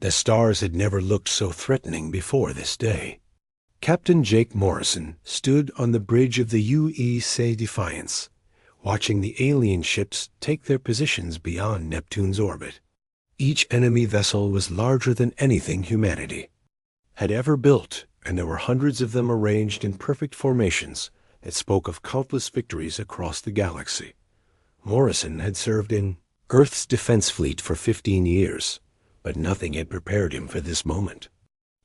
The stars had never looked so threatening before this day. Captain Jake Morrison stood on the bridge of the UEC Defiance, watching the alien ships take their positions beyond Neptune's orbit. Each enemy vessel was larger than anything humanity had ever built, and there were hundreds of them arranged in perfect formations that spoke of countless victories across the galaxy. Morrison had served in Earth's defense fleet for 15 years, but nothing had prepared him for this moment.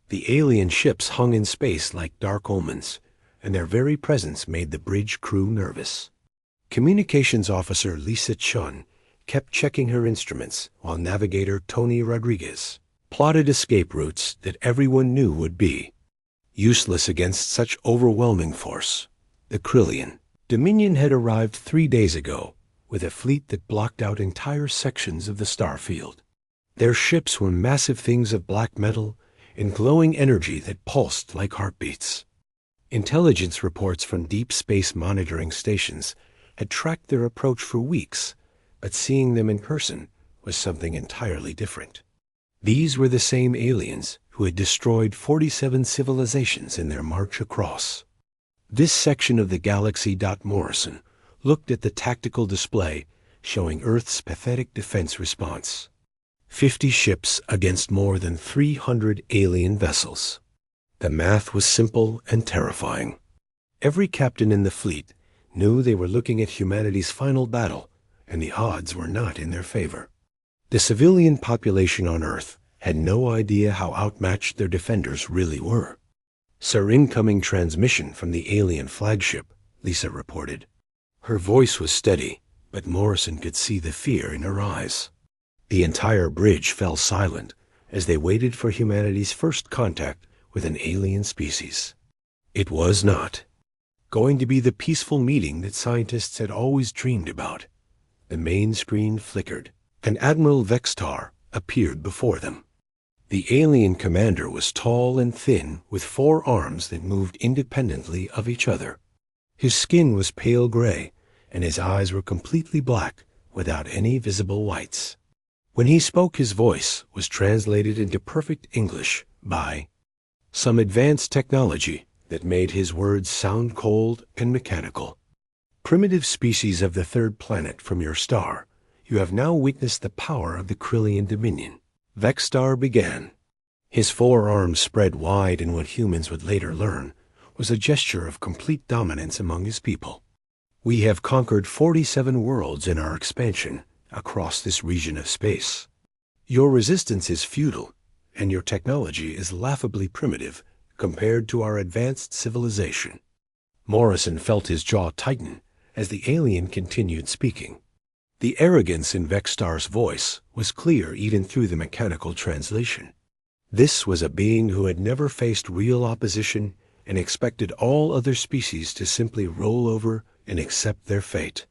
The alien ships hung in space like dark omens, and their very presence made the bridge crew nervous. Communications officer Lisa Chun kept checking her instruments while navigator Tony Rodriguez plotted escape routes that everyone knew would be useless against such overwhelming force. The Krillian Dominion had arrived 3 days ago with a fleet that blocked out entire sections of the star field. Their ships were massive things of black metal and glowing energy that pulsed like heartbeats. Intelligence reports from deep space monitoring stations had tracked their approach for weeks, but seeing them in person was something entirely different. These were the same aliens who had destroyed 47 civilizations in their march across. This section of the galaxy. Morrison looked at the tactical display showing Earth's pathetic defense response. 50 ships against more than 300 alien vessels. The math was simple and terrifying. Every captain in the fleet knew they were looking at humanity's final battle, and the odds were not in their favor. The civilian population on Earth had no idea how outmatched their defenders really were. "Sir, incoming transmission from the alien flagship," Lisa reported. Her voice was steady, but Morrison could see the fear in her eyes. The entire bridge fell silent as they waited for humanity's first contact with an alien species. It was not going to be the peaceful meeting that scientists had always dreamed about. The main screen flickered, and Admiral Vextar appeared before them. The alien commander was tall and thin, with 4 arms that moved independently of each other. His skin was pale gray, and his eyes were completely black, without any visible whites. When he spoke, his voice was translated into perfect English by some advanced technology that made his words sound cold and mechanical. "Primitive species of the 3rd planet from your star, you have now witnessed the power of the Krillian Dominion," Vextar began. His 4 arms spread wide in what humans would later learn was a gesture of complete dominance among his people. "We have conquered 47 worlds in our expansion across this region of space. Your resistance is futile, and your technology is laughably primitive compared to our advanced civilization." Morrison felt his jaw tighten as the alien continued speaking. The arrogance in Vextar's voice was clear even through the mechanical translation. This was a being who had never faced real opposition and expected all other species to simply roll over and accept their fate.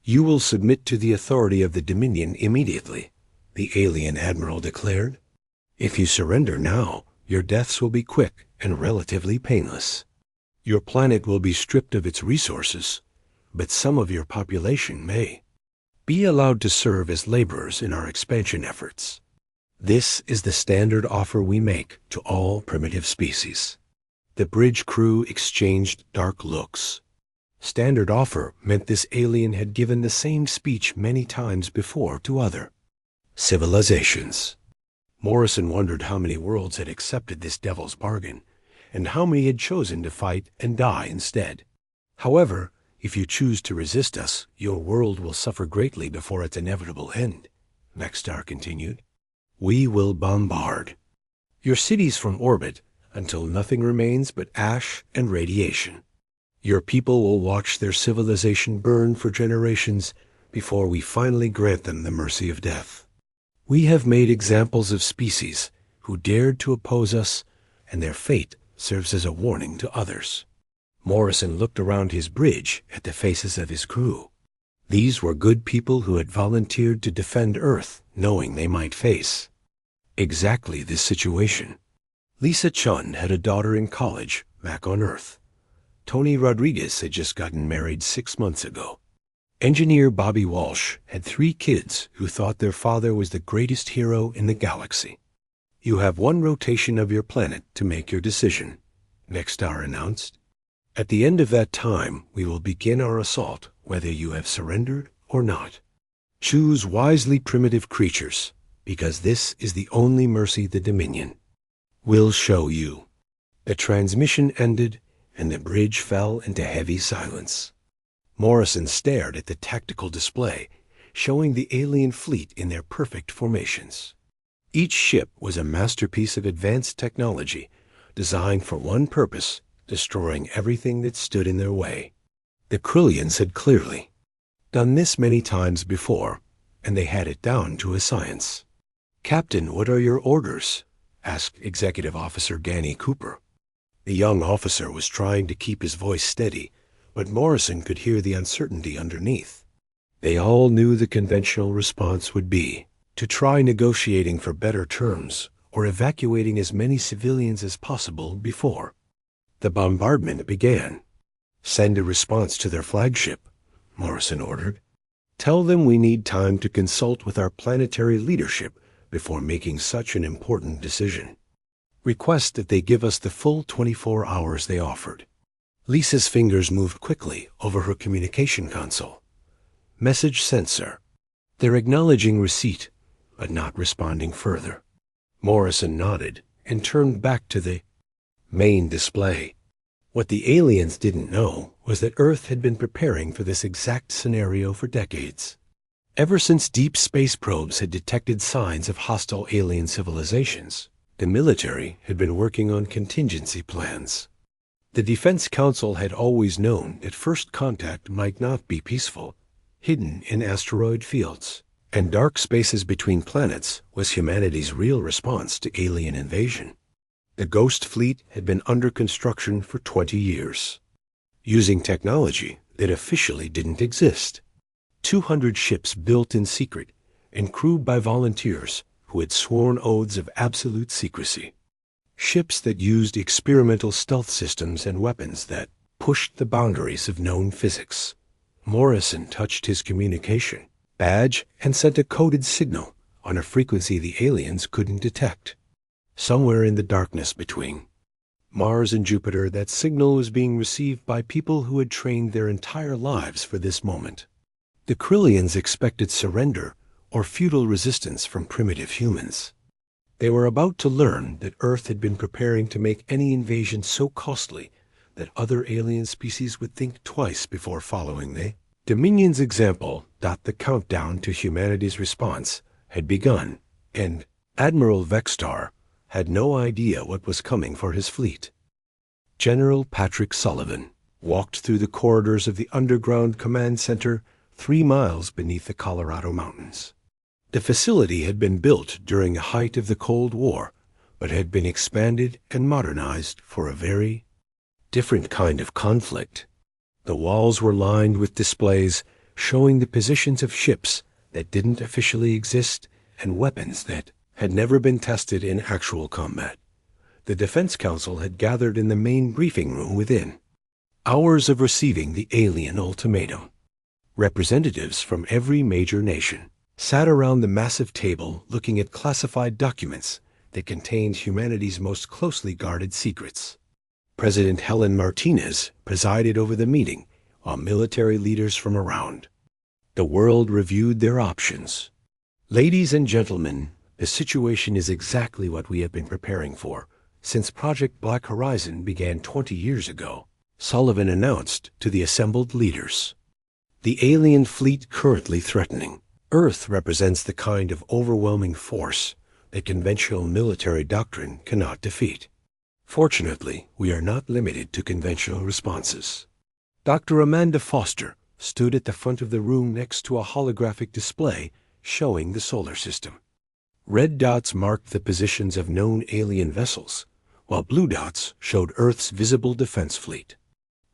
"You will submit to the authority of the Dominion immediately," the alien admiral declared. "If you surrender now, your deaths will be quick and relatively painless. Your planet will be stripped of its resources, but some of your population may be allowed to serve as laborers in our expansion efforts. This is the standard offer we make to all primitive species." The bridge crew exchanged dark looks. Standard offer meant this alien had given the same speech many times before to other civilizations. Morrison wondered how many worlds had accepted this devil's bargain, and how many had chosen to fight and die instead. "However, if you choose to resist us, your world will suffer greatly before its inevitable end," Vextar continued. "We will bombard your cities from orbit until nothing remains but ash and radiation. Your people will watch their civilization burn for generations before we finally grant them the mercy of death. We have made examples of species who dared to oppose us, and their fate serves as a warning to others." Morrison looked around his bridge at the faces of his crew. These were good people who had volunteered to defend Earth, knowing they might face exactly this situation. Lisa Chun had a daughter in college back on Earth. Tony Rodriguez had just gotten married 6 months ago. Engineer Bobby Walsh had 3 kids who thought their father was the greatest hero in the galaxy. You have one rotation of your planet to make your decision, Vextar announced. At the end of that time, we will begin our assault, whether you have surrendered or not. Choose wisely, primitive creatures, because this is the only mercy the Dominion will show you. The transmission ended, and the bridge fell into heavy silence. Morrison stared at the tactical display, showing the alien fleet in their perfect formations. Each ship was a masterpiece of advanced technology, designed for one purpose: destroying everything that stood in their way. The Krillians had clearly done this many times before, and they had it down to a science. "Captain, what are your orders?" asked Executive Officer Ganny Cooper. The young officer was trying to keep his voice steady, but Morrison could hear the uncertainty underneath. They all knew the conventional response would be to try negotiating for better terms or evacuating as many civilians as possible before the bombardment began. "Send a response to their flagship," Morrison ordered. "Tell them we need time to consult with our planetary leadership before making such an important decision. Request that they give us the full 24 hours they offered." Lisa's fingers moved quickly over her communication console. "Message sent, sir." They're acknowledging receipt, but not responding further. Morrison nodded and turned back to the main display. What the aliens didn't know was that Earth had been preparing for this exact scenario for decades. Ever since deep space probes had detected signs of hostile alien civilizations, the military had been working on contingency plans. The Defense Council had always known that first contact might not be peaceful. Hidden in asteroid fields and dark spaces between planets was humanity's real response to alien invasion. The Ghost Fleet had been under construction for 20 years, using technology that officially didn't exist. 200 ships built in secret and crewed by volunteers who had sworn oaths of absolute secrecy. Ships that used experimental stealth systems and weapons that pushed the boundaries of known physics. Morrison touched his communication badge and sent a coded signal on a frequency the aliens couldn't detect. Somewhere in the darkness between Mars and Jupiter, that signal was being received by people who had trained their entire lives for this moment. The Krillians expected surrender or futile resistance from primitive humans. They were about to learn that Earth had been preparing to make any invasion so costly that other alien species would think twice before following the Dominion's example. The countdown to humanity's response had begun, and Admiral Vextar had no idea what was coming for his fleet. General Patrick Sullivan walked through the corridors of the underground command center 3 miles beneath the Colorado mountains. The facility had been built during the height of the Cold War, but had been expanded and modernized for a very different kind of conflict. The walls were lined with displays showing the positions of ships that didn't officially exist and weapons that had never been tested in actual combat. The Defense Council had gathered in the main briefing room within hours of receiving the alien ultimatum. Representatives from every major nation sat around the massive table looking at classified documents that contained humanity's most closely guarded secrets. President Helen Martinez presided over the meeting, while military leaders from around the world reviewed their options. "Ladies and gentlemen, the situation is exactly what we have been preparing for since Project Black Horizon began 20 years ago," Sullivan announced to the assembled leaders. "The alien fleet currently threatening Earth represents the kind of overwhelming force that conventional military doctrine cannot defeat. Fortunately, we are not limited to conventional responses." Dr. Amanda Foster stood at the front of the room next to a holographic display showing the solar system. Red dots marked the positions of known alien vessels, while blue dots showed Earth's visible defense fleet.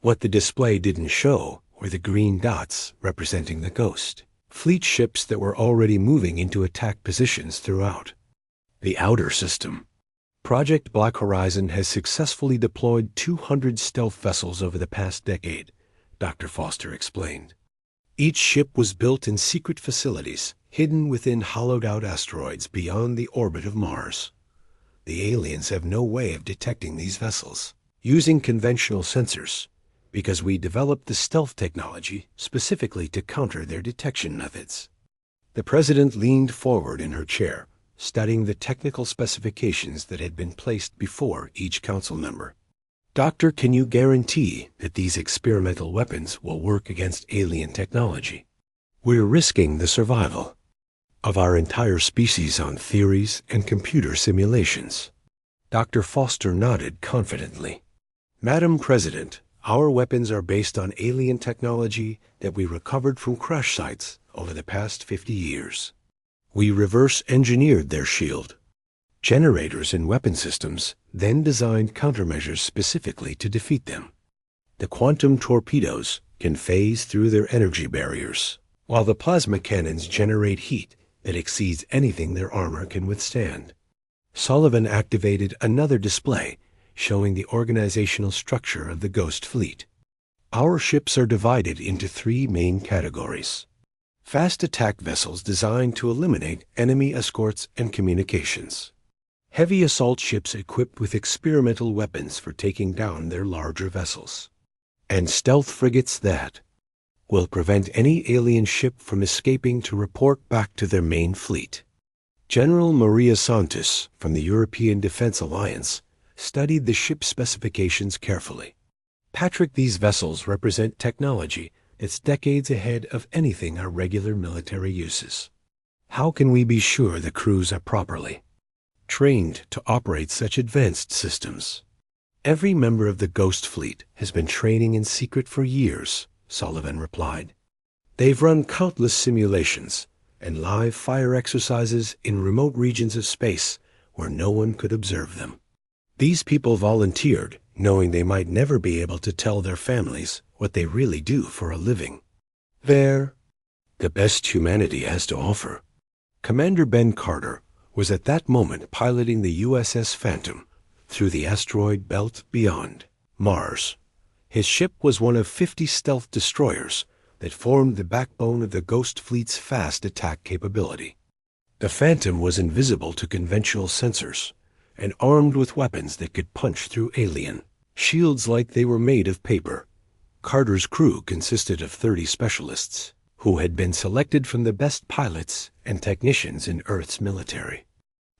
What the display didn't show were the green dots representing the Ghost Fleet ships that were already moving into attack positions throughout the outer system. Project Black Horizon has successfully deployed 200 stealth vessels over the past decade, Dr. Foster explained. Each ship was built in secret facilities, hidden within hollowed-out asteroids beyond the orbit of Mars. The aliens have no way of detecting these vessels using conventional sensors, because we developed the stealth technology specifically to counter their detection methods. The president leaned forward in her chair, studying the technical specifications that had been placed before each council member. Doctor, can you guarantee that these experimental weapons will work against alien technology? We're risking the survival of our entire species on theories and computer simulations. Dr. Foster nodded confidently. Madam President, our weapons are based on alien technology that we recovered from crash sites over the past 50 years. We reverse-engineered their shield, generators, and weapon systems, then designed countermeasures specifically to defeat them. The quantum torpedoes can phase through their energy barriers, while the plasma cannons generate heat that exceeds anything their armor can withstand. Sullivan activated another display showing the organizational structure of the Ghost Fleet. Our ships are divided into 3 main categories. Fast attack vessels designed to eliminate enemy escorts and communications. Heavy assault ships equipped with experimental weapons for taking down their larger vessels. And stealth frigates that will prevent any alien ship from escaping to report back to their main fleet. General Maria Santos from the European Defense Alliance studied the ship specifications carefully. Patrick, these vessels represent technology that's decades ahead of anything our regular military uses. How can we be sure the crews are properly trained to operate such advanced systems? Every member of the Ghost Fleet has been training in secret for years, Sullivan replied. They've run countless simulations and live fire exercises in remote regions of space where no one could observe them. These people volunteered, knowing they might never be able to tell their families what they really do for a living. They're the best humanity has to offer. Commander Ben Carter was at that moment piloting the USS Phantom through the asteroid belt beyond Mars. His ship was one of 50 stealth destroyers that formed the backbone of the Ghost Fleet's fast attack capability. The Phantom was invisible to conventional sensors and armed with weapons that could punch through alien shields like they were made of paper. Carter's crew consisted of 30 specialists who had been selected from the best pilots and technicians in Earth's military.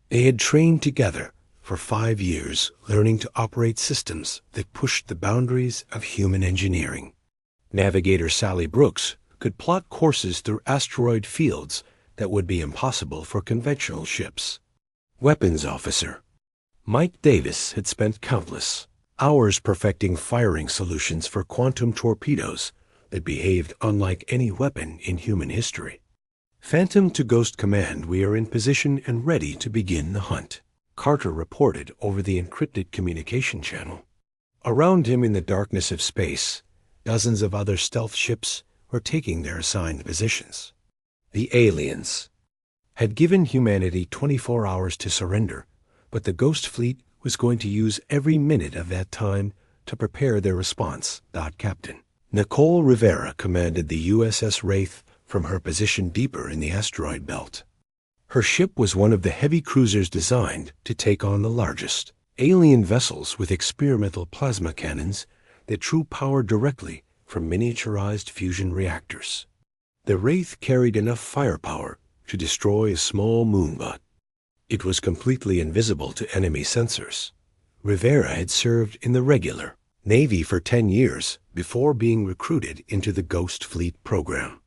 They had trained together for 5 years, learning to operate systems that pushed the boundaries of human engineering. Navigator Sally Brooks could plot courses through asteroid fields that would be impossible for conventional ships. Weapons Officer Mike Davis had spent countless hours perfecting firing solutions for quantum torpedoes that behaved unlike any weapon in human history. Phantom to Ghost Command, we are in position and ready to begin the hunt, Carter reported over the encrypted communication channel. Around him in the darkness of space, dozens of other stealth ships were taking their assigned positions. The aliens had given humanity 24 hours to surrender, but the Ghost Fleet was going to use every minute of that time to prepare their response, Captain Nicole Rivera commanded the USS Wraith from her position deeper in the asteroid belt. Her ship was one of the heavy cruisers designed to take on the largest alien vessels with experimental plasma cannons that drew power directly from miniaturized fusion reactors. The Wraith carried enough firepower to destroy a small moonbot. It was completely invisible to enemy sensors. Rivera had served in the regular Navy for 10 years before being recruited into the Ghost Fleet program.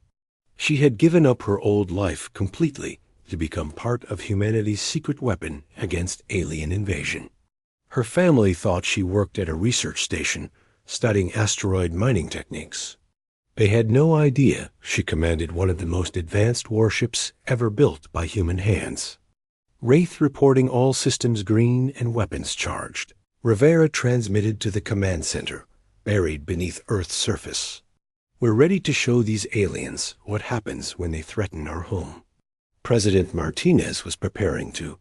She had given up her old life completely to become part of humanity's secret weapon against alien invasion. Her family thought she worked at a research station studying asteroid mining techniques. They had no idea she commanded one of the most advanced warships ever built by human hands. Wraith reporting all systems green and weapons charged. Rivera transmitted to the command center, buried beneath Earth's surface. We're ready to show these aliens what happens when they threaten our home. President Martinez was preparing to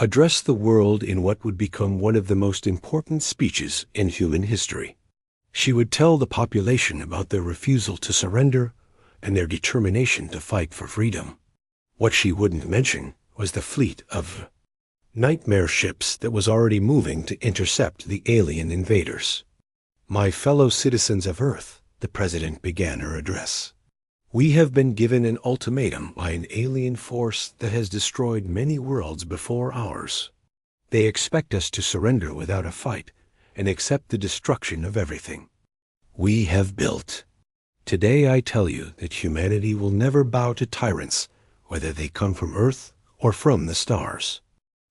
address the world in what would become one of the most important speeches in human history. She would tell the population about their refusal to surrender and their determination to fight for freedom. What she wouldn't mention was the fleet of nightmare ships that was already moving to intercept the alien invaders. "My fellow citizens of Earth," the president began her address, "we have been given an ultimatum by an alien force that has destroyed many worlds before ours. They expect us to surrender without a fight and accept the destruction of everything we have built. Today I tell you that humanity will never bow to tyrants, whether they come from Earth or from the stars."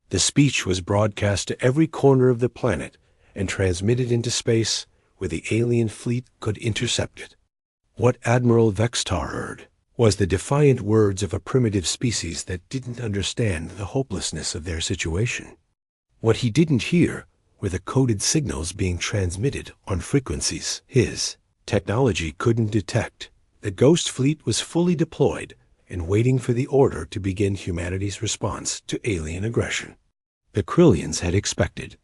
The speech was broadcast to every corner of the planet and transmitted into space where the alien fleet could intercept it. What Admiral Vextar heard was the defiant words of a primitive species that didn't understand the hopelessness of their situation. What he didn't hear were the coded signals being transmitted on frequencies his technology couldn't detect. The Ghost Fleet was fully deployed and waiting for the order to begin humanity's response to alien aggression. The Krillians had expected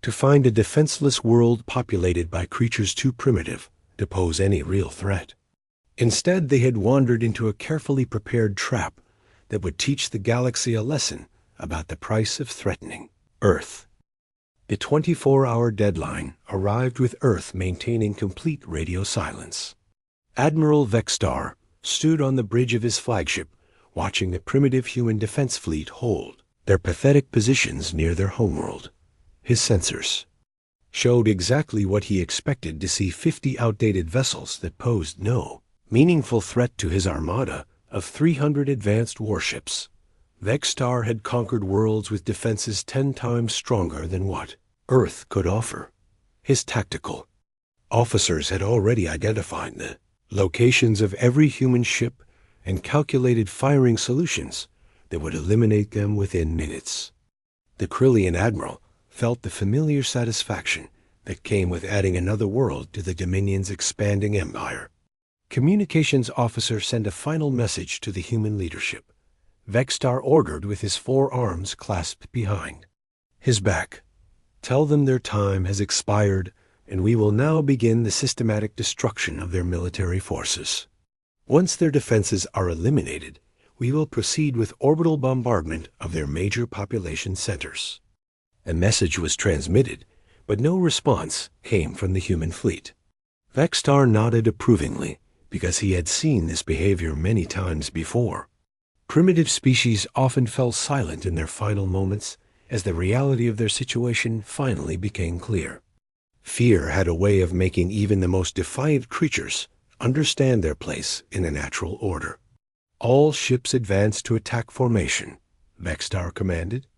to find a defenseless world populated by creatures too primitive to pose any real threat. Instead, they had wandered into a carefully prepared trap that would teach the galaxy a lesson about the price of threatening Earth. The 24-hour deadline arrived with Earth maintaining complete radio silence. Admiral Vextar stood on the bridge of his flagship, watching the primitive human defense fleet hold their pathetic positions near their homeworld. His sensors showed exactly what he expected to see: 50 outdated vessels that posed no meaningful threat to his armada of 300 advanced warships. Vextar had conquered worlds with defenses 10 times stronger than what Earth could offer. His tactical officers had already identified the locations of every human ship and calculated firing solutions that would eliminate them within minutes. The Krillian admiral felt the familiar satisfaction that came with adding another world to the Dominion's expanding empire. Communications officer sent a final message to the human leadership. Vextar ordered with his 4 arms clasped behind his back. "Tell them their time has expired, and we will now begin the systematic destruction of their military forces. Once their defenses are eliminated, we will proceed with orbital bombardment of their major population centers." A message was transmitted, but no response came from the human fleet. Vextar nodded approvingly, because he had seen this behavior many times before. Primitive species often fell silent in their final moments as the reality of their situation finally became clear. Fear had a way of making even the most defiant creatures understand their place in a natural order. "All ships advance to attack formation," Vextar commanded.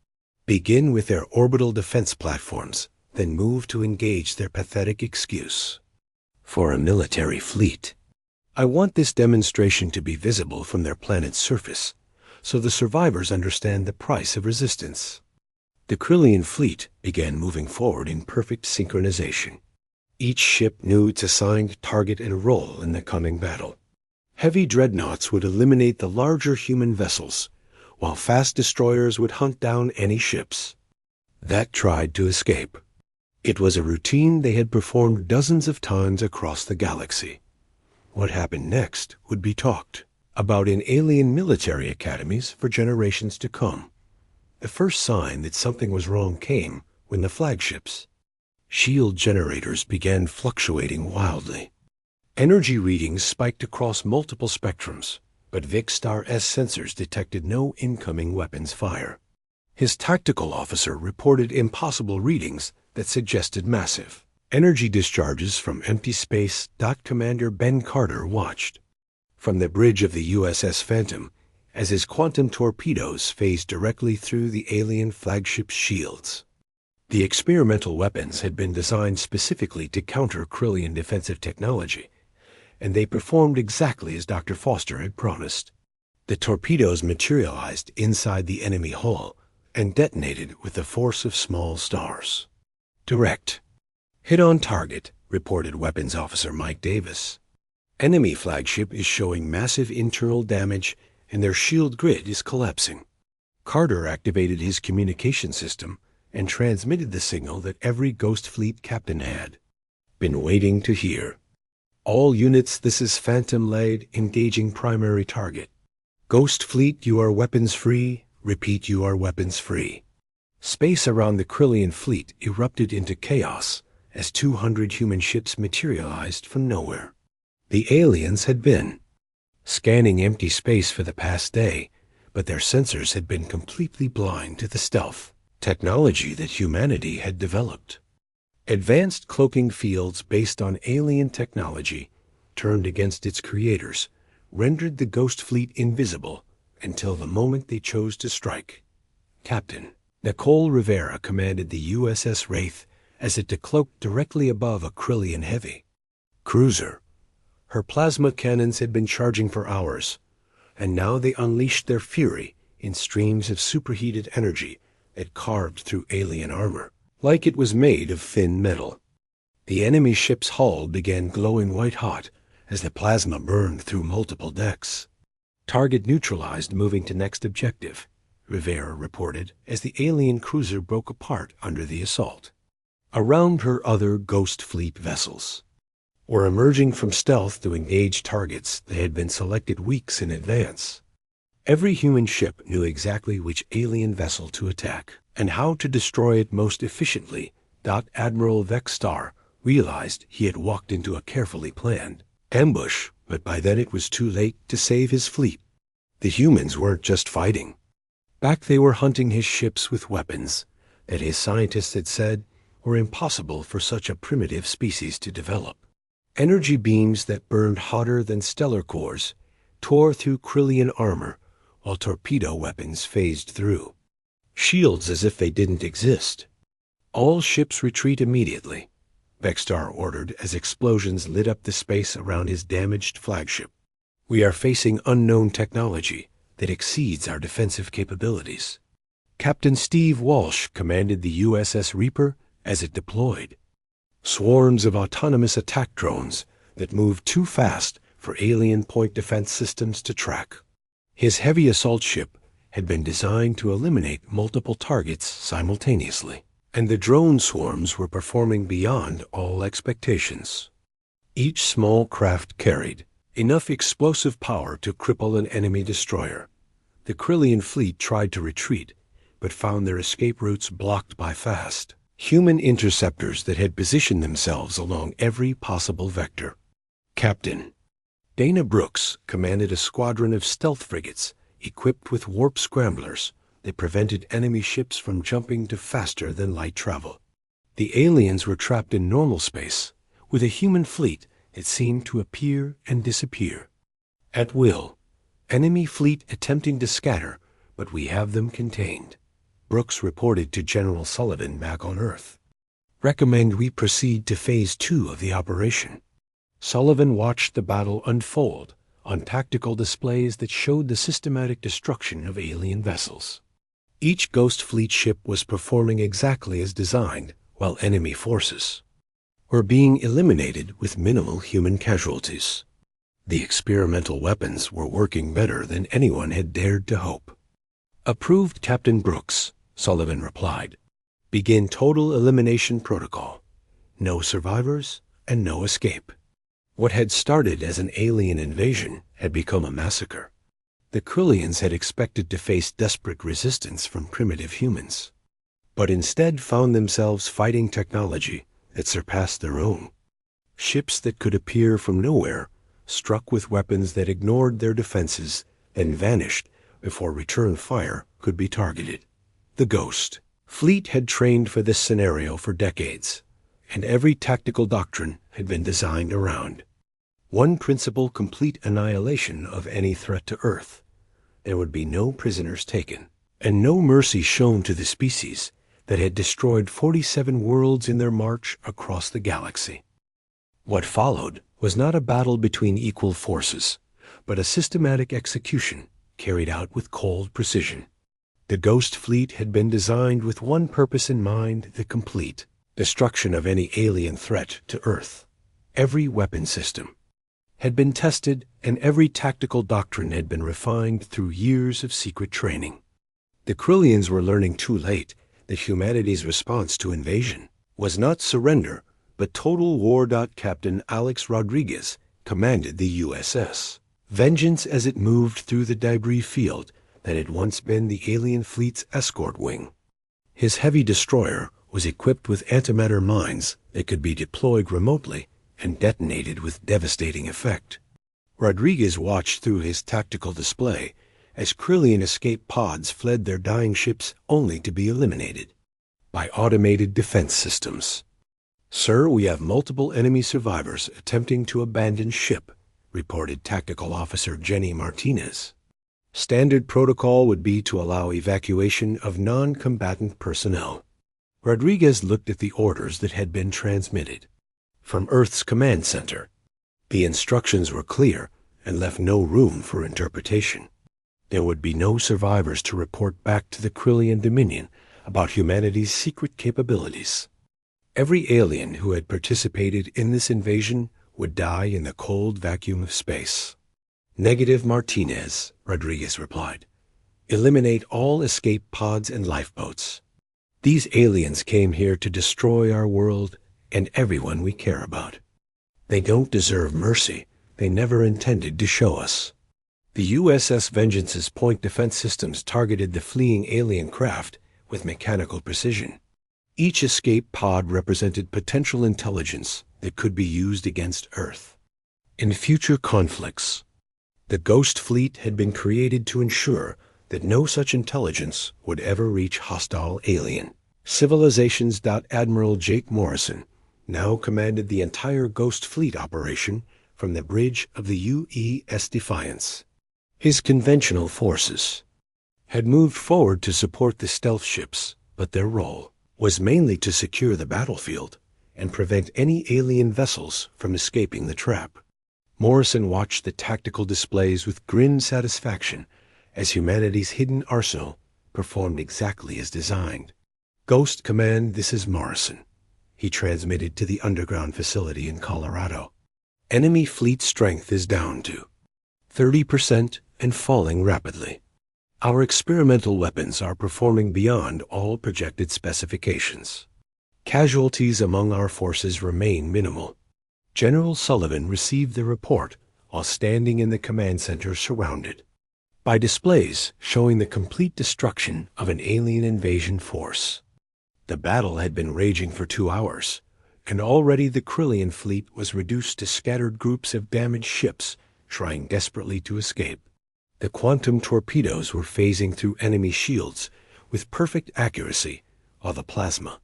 "Begin with their orbital defense platforms, then move to engage their pathetic excuse for a military fleet. I want this demonstration to be visible from their planet's surface, so the survivors understand the price of resistance." The Krillian fleet began moving forward in perfect synchronization. Each ship knew its assigned target and role in the coming battle. Heavy dreadnoughts would eliminate the larger human vessels, while fast destroyers would hunt down any ships that tried to escape. It was a routine they had performed dozens of times across the galaxy. What happened next would be talked about in alien military academies for generations to come. The first sign that something was wrong came when the flagship's shield generators began fluctuating wildly. Energy readings spiked across multiple spectrums, but Vextar's sensors detected no incoming weapons fire. His tactical officer reported impossible readings that suggested massive energy discharges from empty space. Commander Ben Carter watched from the bridge of the USS Phantom as his quantum torpedoes phased directly through the alien flagship's shields. The experimental weapons had been designed specifically to counter Krillian defensive technology, and they performed exactly as Dr. Foster had promised. The torpedoes materialized inside the enemy hull and detonated with the force of small stars. "Direct hit on target," reported Weapons Officer Mike Davis. "Enemy flagship is showing massive internal damage and their shield grid is collapsing." Carter activated his communication system and transmitted the signal that every Ghost Fleet captain had been waiting to hear. "All units, this is Phantom Lead engaging primary target. Ghost Fleet, you are weapons free. Repeat, you are weapons free." Space around the Krillian fleet erupted into chaos as 200 human ships materialized from nowhere. The aliens had been scanning empty space for the past day, but their sensors had been completely blind to the stealth technology that humanity had developed. Advanced cloaking fields based on alien technology turned against its creators, rendered the Ghost Fleet invisible until the moment they chose to strike. Captain Nicole Rivera commanded the USS Wraith as it decloaked directly above a Krillian heavy cruiser. Her plasma cannons had been charging for hours, and now they unleashed their fury in streams of superheated energy that carved through alien armor, like it was made of thin metal. The enemy ship's hull began glowing white-hot as the plasma burned through multiple decks. "Target neutralized, moving to next objective," Rivera reported as the alien cruiser broke apart under the assault. Around her, other Ghost Fleet vessels were emerging from stealth to engage targets that had been selected weeks in advance. Every human ship knew exactly which alien vessel to attack and how to destroy it most efficiently. Admiral Vexstar realized he had walked into a carefully planned ambush, but by then it was too late to save his fleet. The humans weren't just fighting. Back they were hunting his ships with weapons that his scientists had said were impossible for such a primitive species to develop. Energy beams that burned hotter than stellar cores tore through Krillian armor, while torpedo weapons phased through shields as if they didn't exist. "All ships retreat immediately," Vexstar ordered as explosions lit up the space around his damaged flagship. "We are facing unknown technology that exceeds our defensive capabilities." Captain Steve Walsh commanded the USS Reaper as it deployed. Swarms of autonomous attack drones that moved too fast for alien point defense systems to track. His heavy assault ship had been designed to eliminate multiple targets simultaneously, and the drone swarms were performing beyond all expectations. Each small craft carried enough explosive power to cripple an enemy destroyer. The Krillian fleet tried to retreat, but found their escape routes blocked by fast human interceptors that had positioned themselves along every possible vector. Captain Dana Brooks commanded a squadron of stealth frigates equipped with warp scramblers that prevented enemy ships from jumping to faster-than-light travel. The aliens were trapped in normal space with a human fleet that seemed to appear and disappear at will. "Enemy fleet attempting to scatter, but we have them contained," Brooks reported to General Sullivan back on Earth. "Recommend we proceed to Phase 2 of the operation." Sullivan watched the battle unfold on tactical displays that showed the systematic destruction of alien vessels. Each Ghost Fleet ship was performing exactly as designed, while enemy forces were being eliminated with minimal human casualties. The experimental weapons were working better than anyone had dared to hope. "Approved, Captain Brooks," Sullivan replied. "Begin total elimination protocol. No survivors and no escape." What had started as an alien invasion had become a massacre. The Krillians had expected to face desperate resistance from primitive humans, but instead found themselves fighting technology that surpassed their own. Ships that could appear from nowhere, struck with weapons that ignored their defenses and vanished before return fire could be targeted. The Ghost Fleet had trained for this scenario for decades, and every tactical doctrine had been designed around one principle: complete annihilation of any threat to Earth. There would be no prisoners taken, and no mercy shown to the species that had destroyed 47 worlds in their march across the galaxy. What followed was not a battle between equal forces, but a systematic execution carried out with cold precision. The Ghost Fleet had been designed with one purpose in mind: the complete destruction of any alien threat to Earth. Every weapon system had been tested, and every tactical doctrine had been refined through years of secret training. The Krillians were learning too late that humanity's response to invasion was not surrender, but total war. Captain Alex Rodriguez commanded the USS Vengeance as it moved through the debris field that had once been the alien fleet's escort wing. His heavy destroyer was equipped with antimatter mines that could be deployed remotely and detonated with devastating effect. Rodriguez watched through his tactical display as Krillian escape pods fled their dying ships only to be eliminated by automated defense systems. "Sir, we have multiple enemy survivors attempting to abandon ship," reported Tactical Officer Jenny Martinez. "Standard protocol would be to allow evacuation of non-combatant personnel." Rodriguez looked at the orders that had been transmitted from Earth's command center. The instructions were clear and left no room for interpretation. There would be no survivors to report back to the Krillian Dominion about humanity's secret capabilities. Every alien who had participated in this invasion would die in the cold vacuum of space. "Negative, Martinez," Rodriguez replied. "Eliminate all escape pods and lifeboats. These aliens came here to destroy our world and everyone we care about. They don't deserve mercy. They never intended to show us." The USS Vengeance's point defense systems targeted the fleeing alien craft with mechanical precision. Each escape pod represented potential intelligence that could be used against Earth. In future conflicts, the Ghost Fleet had been created to ensure that no such intelligence would ever reach hostile alien civilizations. Admiral Jake Morrison now commanded the entire Ghost Fleet operation from the bridge of the UES Defiance. His conventional forces had moved forward to support the stealth ships, but their role was mainly to secure the battlefield and prevent any alien vessels from escaping the trap. Morrison watched the tactical displays with grim satisfaction as humanity's hidden arsenal performed exactly as designed. "Ghost Command, this is Morrison," he transmitted to the underground facility in Colorado. "Enemy fleet strength is down to 30% and falling rapidly. Our experimental weapons are performing beyond all projected specifications. Casualties among our forces remain minimal." General Sullivan received the report while standing in the command center surrounded by displays showing the complete destruction of an alien invasion force. The battle had been raging for 2 hours, and already the Krillian fleet was reduced to scattered groups of damaged ships trying desperately to escape. The quantum torpedoes were phasing through enemy shields with perfect accuracy, while the plasma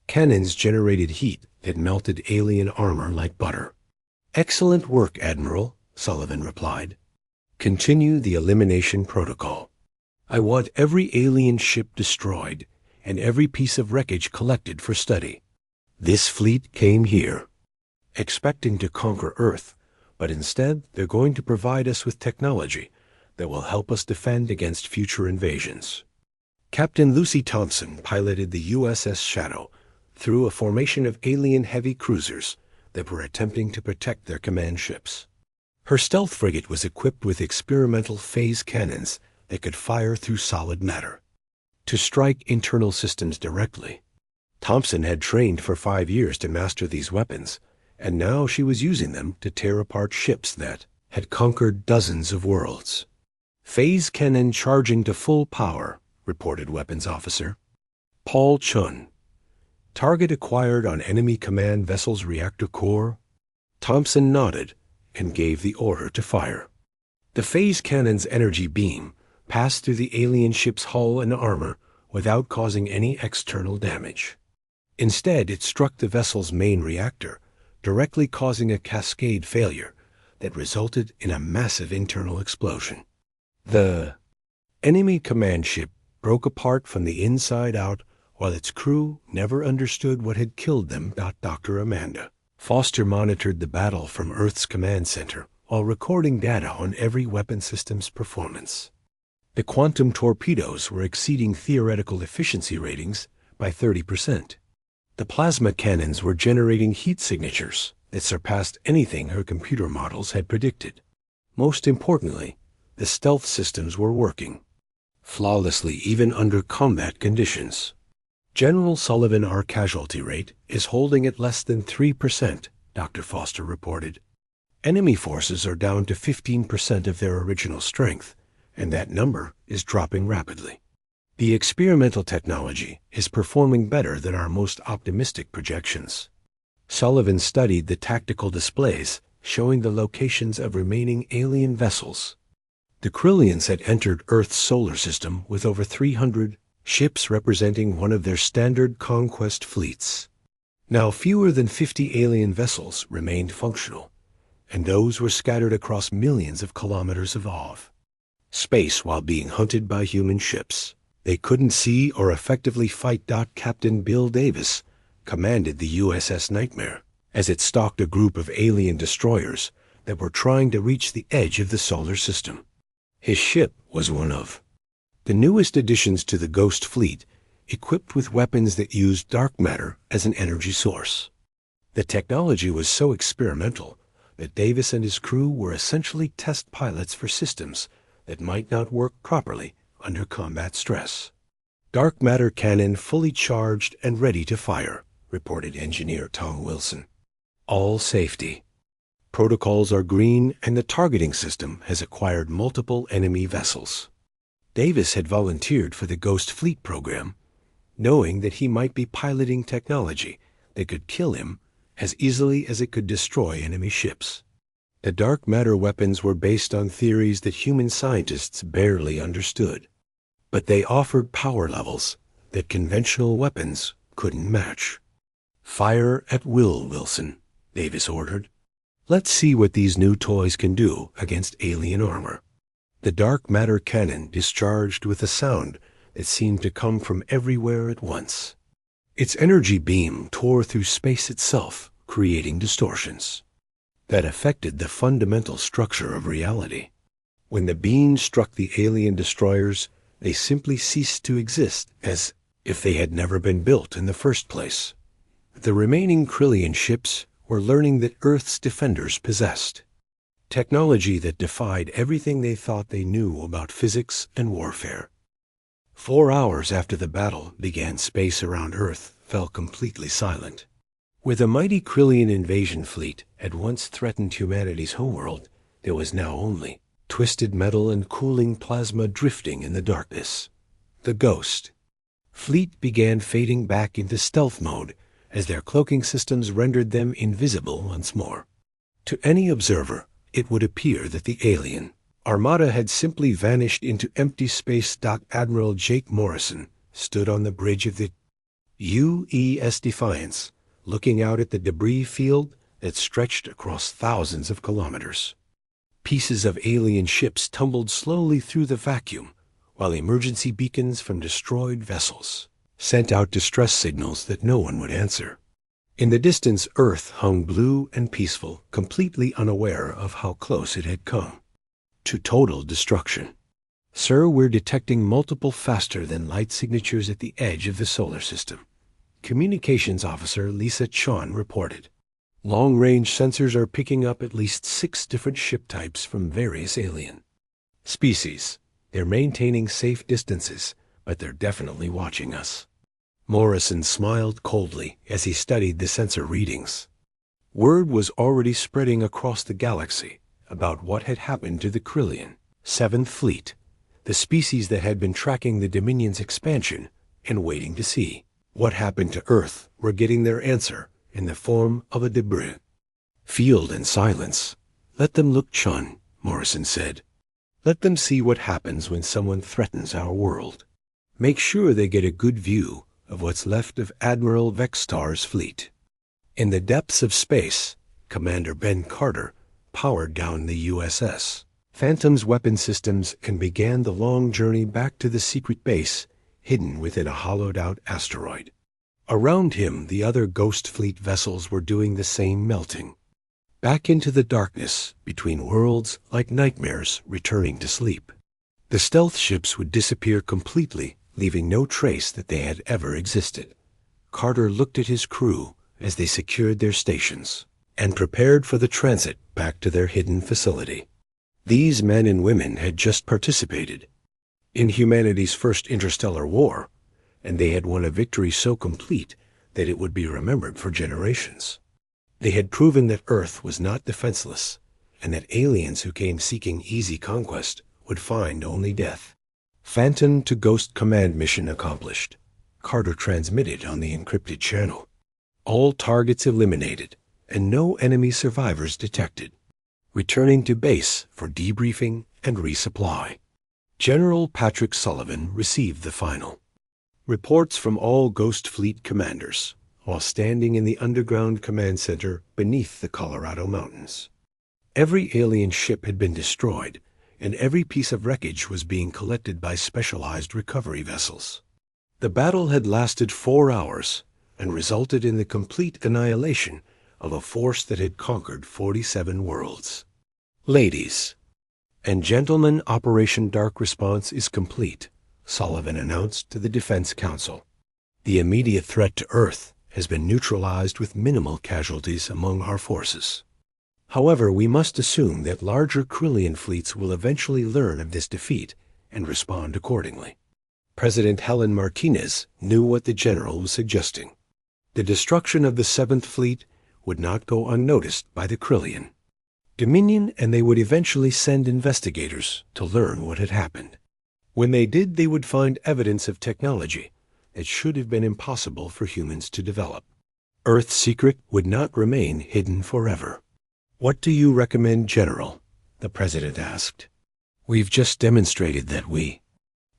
cannons generated heat that melted alien armor like butter. "Excellent work, Admiral," Sullivan replied. "Continue the elimination protocol. I want every alien ship destroyed and every piece of wreckage collected for study. This fleet came here expecting to conquer Earth, but instead they're going to provide us with technology that will help us defend against future invasions." Captain Lucy Thompson piloted the USS Shadow through a formation of alien heavy cruisers that were attempting to protect their command ships. Her stealth frigate was equipped with experimental phase cannons that could fire through solid matter to strike internal systems directly. Thompson had trained for 5 years to master these weapons, and now she was using them to tear apart ships that had conquered dozens of worlds. "Phase cannon charging to full power," reported Weapons Officer Paul Chun. "Target acquired on enemy command vessel's reactor core." Thompson nodded and gave the order to fire. The phase cannon's energy beam passed through the alien ship's hull and armor without causing any external damage. Instead, it struck the vessel's main reactor, directly causing a cascade failure that resulted in a massive internal explosion. The enemy command ship broke apart from the inside out while its crew never understood what had killed them. Dr. Amanda Foster monitored the battle from Earth's command center while recording data on every weapon system's performance. The quantum torpedoes were exceeding theoretical efficiency ratings by 30%. The plasma cannons were generating heat signatures that surpassed anything her computer models had predicted. Most importantly, the stealth systems were working flawlessly even under combat conditions. "General Sullivan, our casualty rate is holding at less than 3%, Dr. Foster reported. Enemy forces are down to 15% of their original strength, and that number is dropping rapidly. The experimental technology is performing better than our most optimistic projections. Sullivan studied the tactical displays showing the locations of remaining alien vessels. The Krillians had entered Earth's solar system with over 300 ships representing one of their standard conquest fleets. Now fewer than 50 alien vessels remained functional, and those were scattered across millions of kilometers of space while being hunted by human ships. They couldn't see or effectively fight. Captain Bill Davis commanded the USS Nightmare as it stalked a group of alien destroyers that were trying to reach the edge of the solar system. His ship was one of the newest additions to the Ghost Fleet, equipped with weapons that used dark matter as an energy source. The technology was so experimental that Davis and his crew were essentially test pilots for systems that might not work properly under combat stress. Dark matter cannon fully charged and ready to fire, reported engineer Tom Wilson. All safety. Protocols are green and the targeting system has acquired multiple enemy vessels. Davis had volunteered for the Ghost Fleet program, knowing that he might be piloting technology that could kill him as easily as it could destroy enemy ships. The dark matter weapons were based on theories that human scientists barely understood, but they offered power levels that conventional weapons couldn't match. Fire at will, Wilson, Davis ordered. Let's see what these new toys can do against alien armor. The dark matter cannon discharged with a sound that seemed to come from everywhere at once. Its energy beam tore through space itself, creating distortions that affected the fundamental structure of reality. When the beam struck the alien destroyers, they simply ceased to exist, as if they had never been built in the first place. The remaining Krillian ships were learning that Earth's defenders possessed technology that defied everything they thought they knew about physics and warfare. 4 hours after the battle began, space around Earth fell completely silent. Where the mighty Krillian invasion fleet had once threatened humanity's homeworld, there was now only twisted metal and cooling plasma drifting in the darkness. The Ghost Fleet began fading back into stealth mode as their cloaking systems rendered them invisible once more. To any observer, it would appear that the alien armada had simply vanished into empty space. Admiral Jake Morrison stood on the bridge of the USS Defiance, looking out at the debris field that stretched across thousands of kilometers. Pieces of alien ships tumbled slowly through the vacuum, while emergency beacons from destroyed vessels sent out distress signals that no one would answer. In the distance, Earth hung blue and peaceful, completely unaware of how close it had come to total destruction. Sir, we're detecting multiple faster-than-light signatures at the edge of the solar system, Communications Officer Lisa Chon reported. Long-range sensors are picking up at least 6 different ship types from various alien species. They're maintaining safe distances, but they're definitely watching us. Morrison smiled coldly as he studied the sensor readings. Word was already spreading across the galaxy about what had happened to the Krillian 7th Fleet, the species that had been tracking the Dominion's expansion and waiting to see what happened to Earth were getting their answer in the form of a debris field and silence. Let them look, Chun, Morrison said. Let them see what happens when someone threatens our world. Make sure they get a good view of what's left of Admiral Vextar's fleet. In the depths of space, Commander Ben Carter powered down the USS Phantom's weapon systems and began the long journey back to the secret base hidden within a hollowed-out asteroid. Around him, the other Ghost Fleet vessels were doing the same, melting back into the darkness between worlds like nightmares returning to sleep. The stealth ships would disappear completely, leaving no trace that they had ever existed. Carter looked at his crew as they secured their stations and prepared for the transit back to their hidden facility. These men and women had just participated in humanity's first interstellar war, and they had won a victory so complete that it would be remembered for generations. They had proven that Earth was not defenseless, and that aliens who came seeking easy conquest would find only death. Phantom to Ghost command mission accomplished. Carter transmitted on the encrypted channel. All targets eliminated, and no enemy survivors detected. Returning to base for debriefing and resupply. General Patrick Sullivan received the final. Reports from all Ghost Fleet commanders, while standing in the underground command center beneath the Colorado Mountains. Every alien ship had been destroyed, and every piece of wreckage was being collected by specialized recovery vessels. The battle had lasted 4 hours and resulted in the complete annihilation of a force that had conquered 47 worlds. Ladies and gentlemen, Operation Dark Response is complete, Sullivan announced to the Defense Council. The immediate threat to Earth has been neutralized with minimal casualties among our forces. However, we must assume that larger Krillian fleets will eventually learn of this defeat and respond accordingly. President Helen Martinez knew what the general was suggesting. The destruction of the 7th Fleet would not go unnoticed by the Krillian Dominion, and they would eventually send investigators to learn what had happened. When they did, they would find evidence of technology that should have been impossible for humans to develop. Earth's secret would not remain hidden forever. "What do you recommend, General?" the President asked. "We've just demonstrated that we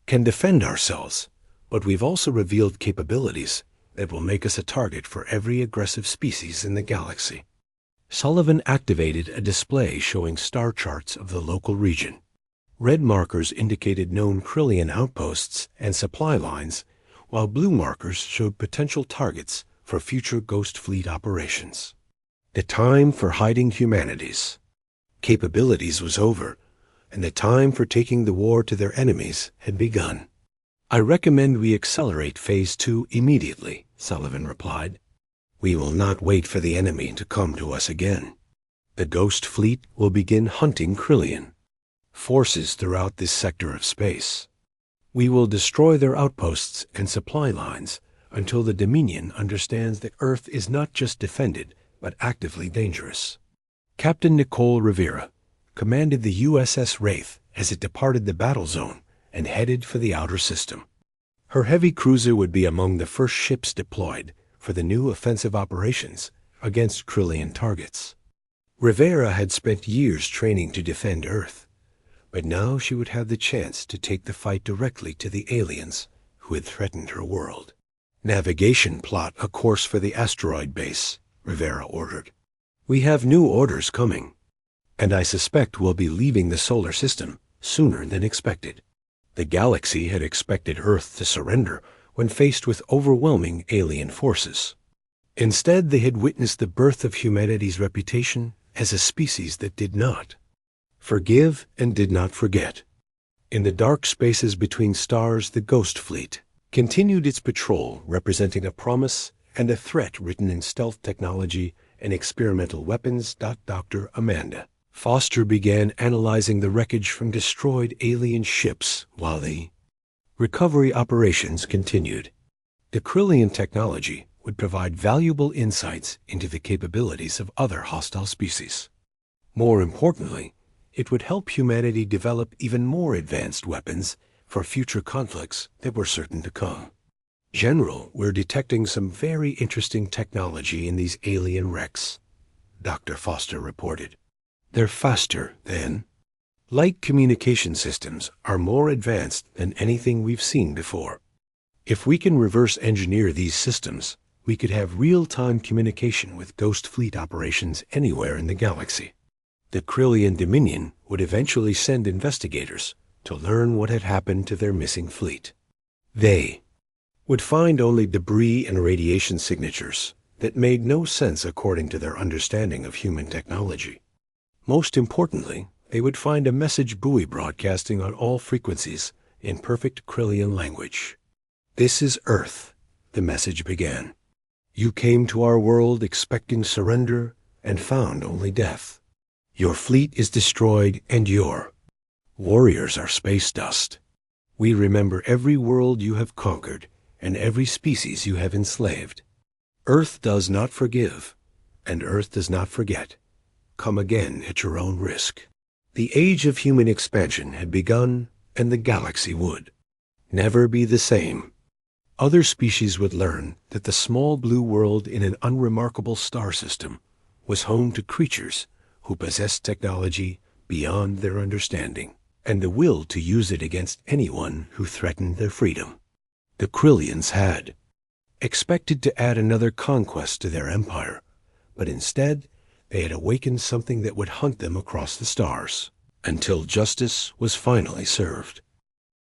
can defend ourselves, but we've also revealed capabilities that will make us a target for every aggressive species in the galaxy." Sullivan activated a display showing star charts of the local region. Red markers indicated known Krillian outposts and supply lines, while blue markers showed potential targets for future Ghost Fleet operations. The time for hiding humanity's capabilities was over, and the time for taking the war to their enemies had begun. "I recommend we accelerate Phase 2 immediately," Sullivan replied. "We will not wait for the enemy to come to us again. The Ghost Fleet will begin hunting Krillian forces throughout this sector of space. We will destroy their outposts and supply lines until the Dominion understands that Earth is not just defended, but actively dangerous." Captain Nicole Rivera commanded the USS Wraith as it departed the battle zone and headed for the outer system. Her heavy cruiser would be among the first ships deployed for the new offensive operations against Krillian targets. Rivera had spent years training to defend Earth, but now she would have the chance to take the fight directly to the aliens who had threatened her world. "Navigation plot a course for the asteroid base," Rivera ordered. "We have new orders coming, and I suspect we'll be leaving the solar system sooner than expected." The galaxy had expected Earth to surrender when faced with overwhelming alien forces. Instead, they had witnessed the birth of humanity's reputation as a species that did not forgive and did not forget. In the dark spaces between stars, the Ghost Fleet continued its patrol, representing a promise and a threat written in stealth technology and experimental weapons. Dr. Amanda Foster began analyzing the wreckage from destroyed alien ships while the recovery operations continued. The Krillian technology would provide valuable insights into the capabilities of other hostile species. More importantly, it would help humanity develop even more advanced weapons for future conflicts that were certain to come. "General, we're detecting some very interesting technology in these alien wrecks," Dr. Foster reported. "They're faster than light communication systems are more advanced than anything we've seen before. If we can reverse engineer these systems, we could have real-time communication with Ghost Fleet operations anywhere in the galaxy." The Krillian Dominion would eventually send investigators to learn what had happened to their missing fleet. They would find only debris and radiation signatures that made no sense according to their understanding of human technology. Most importantly, they would find a message buoy broadcasting on all frequencies in perfect Krillian language. "This is Earth," the message began. "You came to our world expecting surrender and found only death. Your fleet is destroyed and your warriors are space dust. We remember every world you have conquered and every species you have enslaved. Earth does not forgive, and Earth does not forget. Come again at your own risk." The age of human expansion had begun, and the galaxy would never be the same. Other species would learn that the small blue world in an unremarkable star system was home to creatures who possessed technology beyond their understanding, and the will to use it against anyone who threatened their freedom. The Krillians had expected to add another conquest to their empire, but instead they had awakened something that would hunt them across the stars, until justice was finally served.